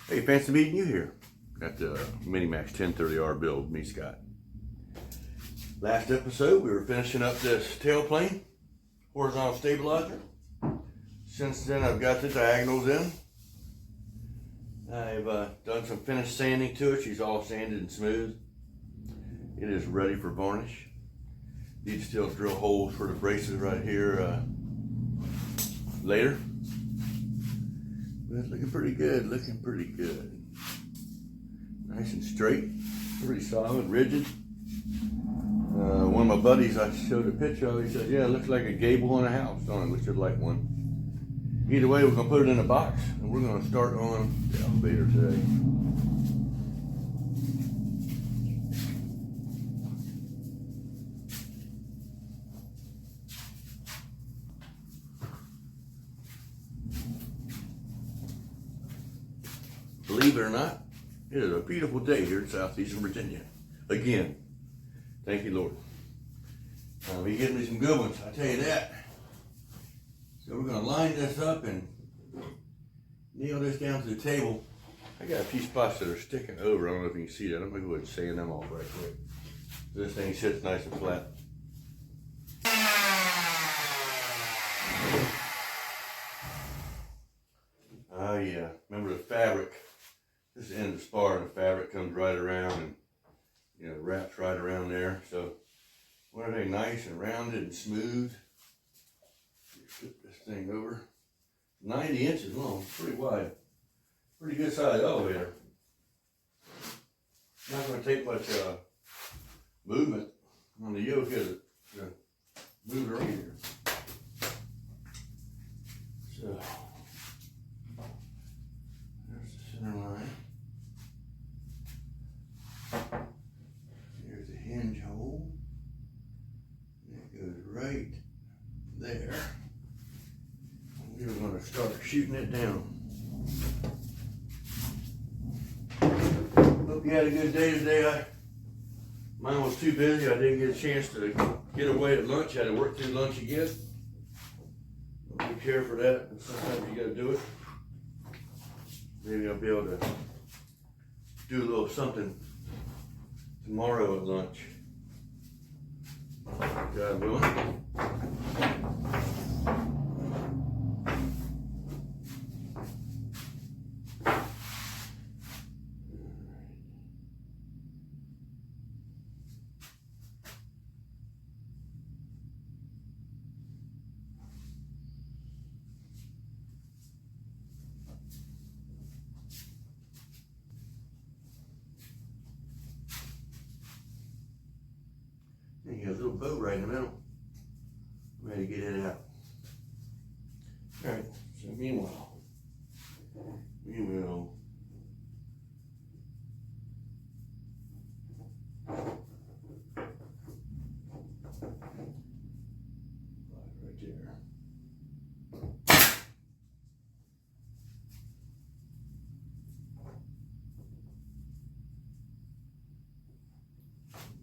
Hey, fancy meeting you here at the Minimax 1030R build with me, Scott. Last episode, we were finishing up this tailplane, horizontal stabilizer. Since then, I've got the diagonals in. I've done some finish sanding to it. She's all sanded and smooth. It is ready for varnish. Need to still drill holes for the braces right here later. But it's looking pretty good, Nice and straight, pretty solid, rigid. One of my buddies I showed a picture of, he said, yeah, it looks like a gable on a house, don't it? We should like one. Either way, we're gonna put it in a box and we're gonna start on the elevator today. Believe it or not, it is a beautiful day here in southeastern Virginia. Again, thank you, Lord. He gives me some good ones, I tell you that. So we're gonna line this up and nail this down to the table. I got a few spots that are sticking over. I don't know if you can see that. I'm gonna go ahead and sand them off right quick. So this thing sits nice and flat. Oh yeah, remember the fabric. This is the end of the spar and the fabric comes right around and wraps right around there. So want everything nice and rounded and smooth. Flip this thing over. 90 inches long, pretty wide. Pretty good size elevator. Not going to take much movement on the yoke, is it? To move it around here. So, there's the center line. Here's the hinge hole. And it goes right there. We're going to start shooting it down. Hope you had a good day today. Mine was too busy. I didn't get a chance to get away at lunch. I had to work through lunch again. Don't be care for that. Sometimes you got to do it. Maybe I'll be able to do a little something tomorrow at lunch. God willing. And you have a little boat right in the middle. I'm ready to get it out. Alright, so meanwhile, we will right there.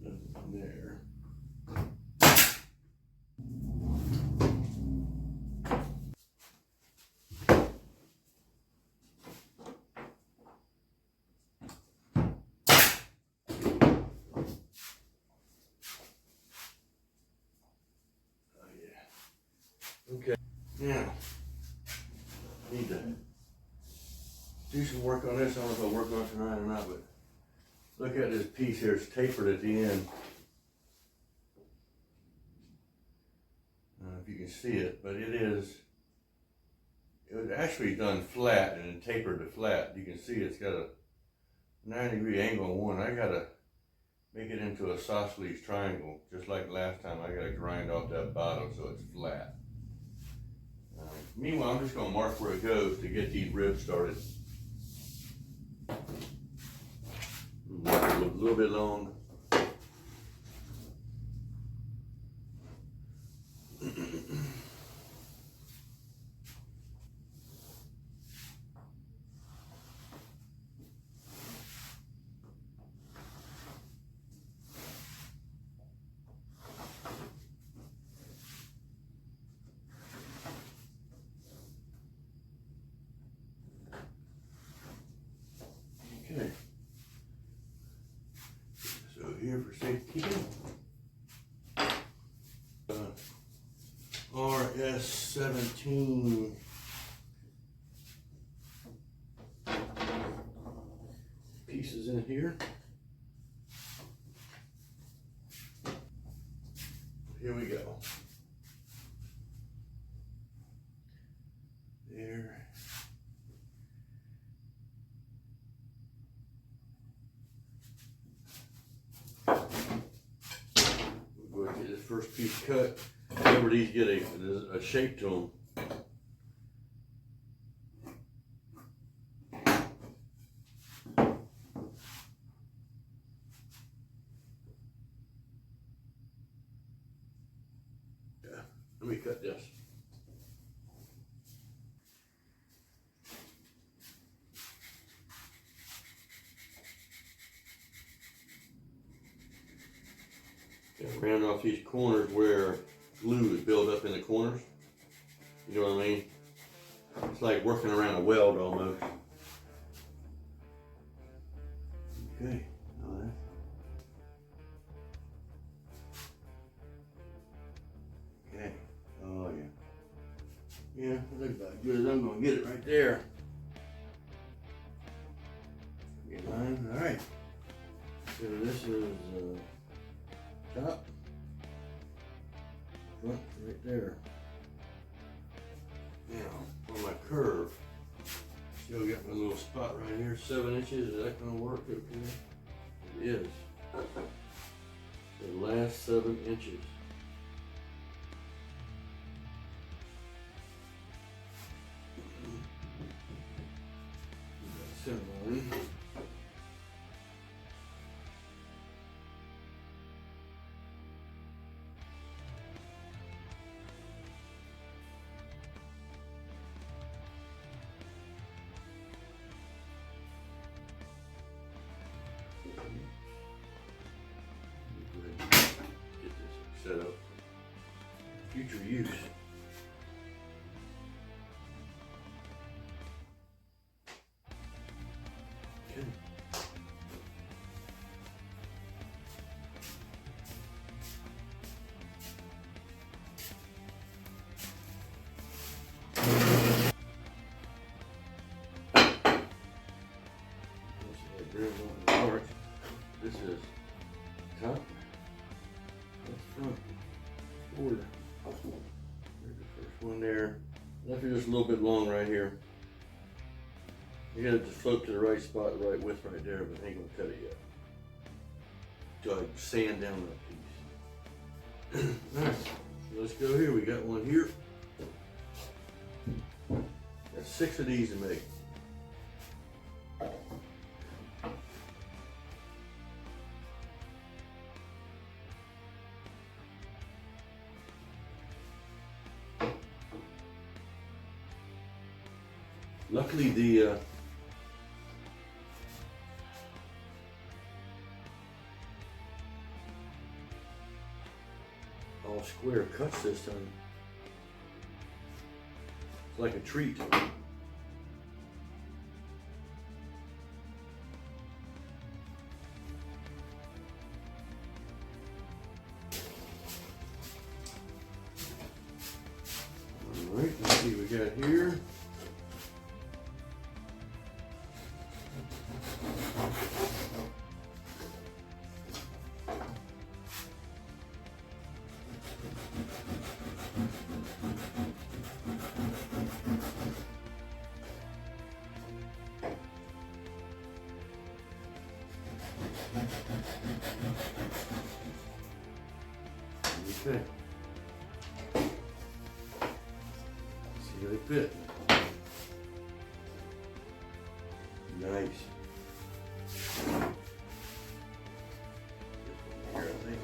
Nothing there. Okay, now, need to do some work on this. I don't know if I'll work on it tonight or not, but look at this piece here. It's tapered at the end. I don't know if you can see it, but it was actually done flat and then tapered to flat. You can see it's got a 90-degree angle on one. I gotta make it into a isosceles triangle, just like last time. I gotta grind off that bottom so it's flat. Meanwhile, I'm just going to mark where it goes to get these ribs started. Mark it a little bit long. Okay. So here for safekeeping. RS-17 pieces in here. Here we go. There. We'll go get this first piece cut. Remember, these get a shape to them. Let me cut this. Round off these corners where glue is built up in the corners. You know what I mean? It's like working around a weld almost. Okay. Okay. Oh yeah. Yeah, it looks about good as I'm gonna get it right there. Get mine. All right. So this is top, front, right there. Now on my curve, still got my little spot right here, 7 inches. Is that gonna work? Okay. It is. The last 7 inches. Similarly. Set up for future use. Okay. This is top. That's front. Forward. There's the first one there. Left it just a little bit long right here. You got it to float to the right spot, the right width right there, but I ain't gonna cut it yet. So I sand down that piece. Alright, so let's go here. We got one here. Got 6 of these to make. Luckily the all square cuts this time. It's like a treat. Alright, let's see what we got here. Okay. See how they fit. Nice. Here, I think.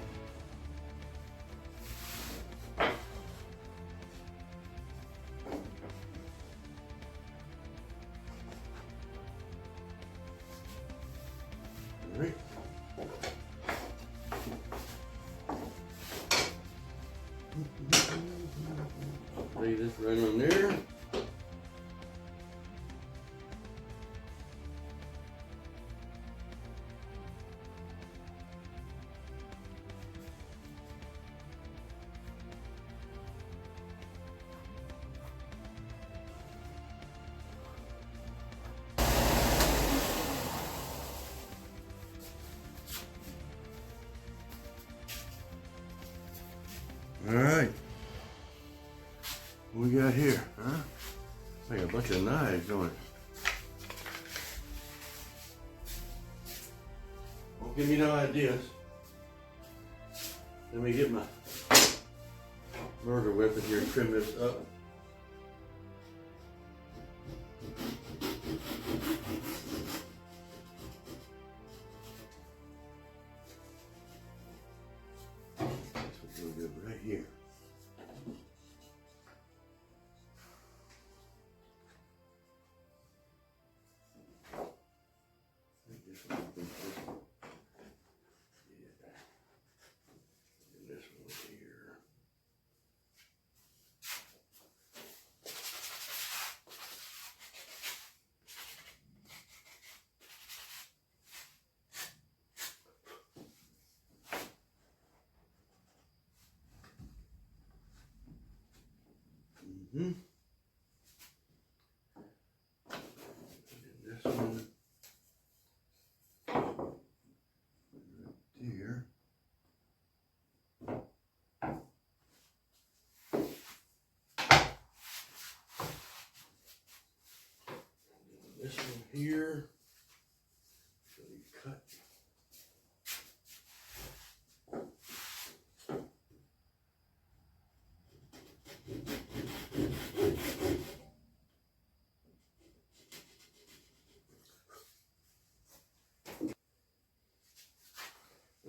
All right. Lay this right on there. All right. What we got here, huh? Like a bunch of knives on it. Don't give me no ideas. Let me get my murder weapon here and trim this up. This will go right here. Mm-hmm. This one right there. This one here. So you cut.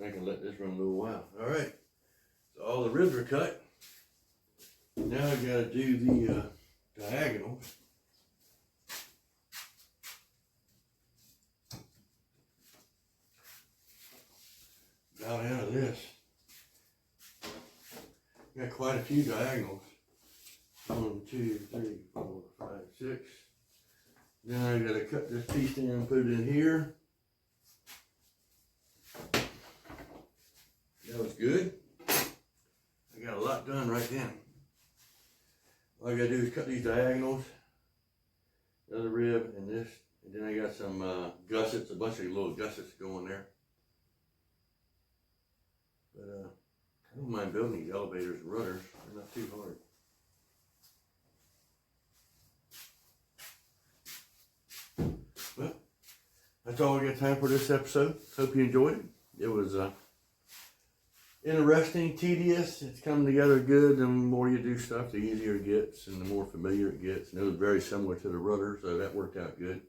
I can let this run a little while. All right, so all the ribs are cut. Now I gotta do the diagonals. Out of this. Got quite a few diagonals. 1, 2, 3, 4, 5, 6. Then I gotta cut this piece down and put it in here. That was good. I got a lot done right then. All I gotta do is cut these diagonals, the other rib, and this, and then I got some gussets, a bunch of little gussets going there. But I don't mind building these elevators and rudders. They're not too hard. Well, that's all I got time for this episode. Hope you enjoyed it. It was interesting, tedious. It's coming together good. The more you do stuff, the easier it gets and the more familiar it gets. And it was very similar to the rudder, so that worked out good.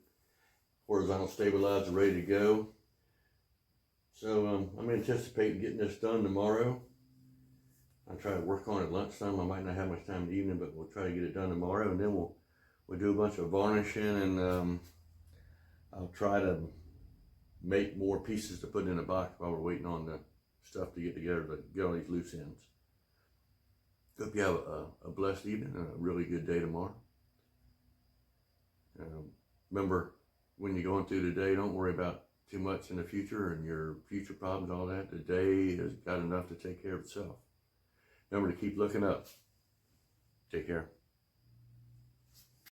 Horizontal stabilizer ready to go. So I'm anticipating getting this done tomorrow. I'll try to work on it at lunchtime. I might not have much time in the evening, but we'll try to get it done tomorrow. And then we'll do a bunch of varnishing, and I'll try to make more pieces to put in a box while we're waiting on the stuff to get together to get all these loose ends. Hope you have a blessed evening and a really good day tomorrow. Remember, when you're going through the day, don't worry about too much in the future and your future problems, all that. The day has got enough to take care of itself. Remember to keep looking up. Take care.